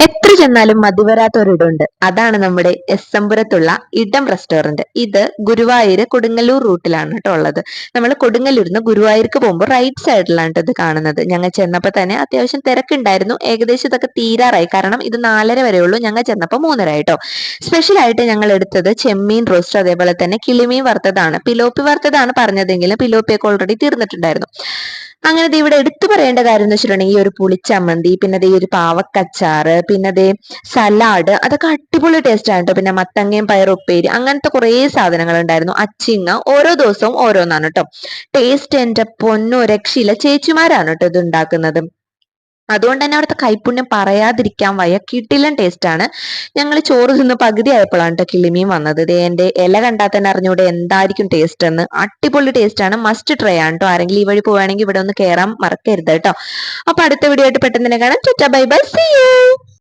എത്ര ചെന്നാലും മതിവരാത്ത ഒരിടമുണ്ട്. അതാണ് നമ്മുടെ എസ്സമ്പുരത്തുള്ള ഇടം റെസ്റ്റോറന്റ്. ഇത് ഗുരുവായൂര് കൊടുങ്ങല്ലൂർ റൂട്ടിലാണ് കേട്ടോ ഉള്ളത്. നമ്മൾ കൊടുങ്ങല്ലൂരിന്ന് ഗുരുവായൂർക്ക് പോകുമ്പോൾ റൈറ്റ് സൈഡിലാണ് ട്ടോ ഇത് കാണുന്നത്. ഞങ്ങൾ ചെന്നപ്പോൾ തന്നെ അത്യാവശ്യം തിരക്കുണ്ടായിരുന്നു. ഏകദേശം ഇതൊക്കെ തീരാറായി, കാരണം ഇത് 4:30 വരെ ഉള്ളൂ. ഞങ്ങൾ ചെന്നപ്പോൾ 3:30 ആയിട്ടോ. സ്പെഷ്യൽ ആയിട്ട് ഞങ്ങൾ എടുത്തത് ചെമ്മീൻ റോസ്റ്റ്, അതേപോലെ തന്നെ കിളിമീൻ വറുത്തതാണ്. പിലോപ്പി വറുത്തതാണ് പറഞ്ഞതെങ്കിലും പിലോപ്പിയൊക്കെ ഓൾറെഡി തീർന്നിട്ടുണ്ടായിരുന്നു. അങ്ങനെ ദേ ഇവിടെ എടുത്തു പറയേണ്ട കാര്യം എന്ന് വെച്ചിട്ടുണ്ടെങ്കിൽ ഈ ഒരു പുളിച്ചമ്മന്തി, പിന്നെ ദേ ഈ ഒരു പാവക്കച്ചാറ്, പിന്നെ ദേ സലാഡ്, അതൊക്കെ അടിപൊളി ടേസ്റ്റ് ആണ് കേട്ടോ. പിന്നെ മത്തങ്ങയും പയറുപ്പേരി, അങ്ങനത്തെ കുറേ സാധനങ്ങൾ ഉണ്ടായിരുന്നു. അച്ചിങ്ങ, ഓരോ ദിവസവും ഓരോന്നാണ് കേട്ടോ. ടേസ്റ്റ് എന്റെ പൊന്നോ രക്ഷയില്ല. ചേച്ചിമാരാണ് കേട്ടോ ഇത് ഉണ്ടാക്കുന്നത്. അതുകൊണ്ട് തന്നെ അവിടുത്തെ കൈപ്പുണ്യം പറയാതിരിക്കാൻ വയ്യ. കിടിലൻ ടേസ്റ്റ് ആണ്. ഞങ്ങൾ ചോറ് തിന്ന് പകുതി ആയപ്പോഴാണ് കേട്ടോ കിളിമീൻ വന്നത്. ദേ എന്റെ ഇല കണ്ടാൽ തന്നെ അറിഞ്ഞൂടെ എന്തായിരിക്കും ടേസ്റ്റ് എന്ന്. അടിപൊളി ടേസ്റ്റ് ആണ്, മസ്റ്റ് ട്രൈ ആണ് കേട്ടോ. ആരെങ്കിലും ഈ വഴി പോവുകയാണെങ്കിൽ ഇവിടെ ഒന്ന് കയറാൻ മറക്കരുത് കേട്ടോ. അപ്പൊ അടുത്ത വീഡിയോ ആയിട്ട് പെട്ടെന്ന് തന്നെ കാണാം. Bye bye, see U.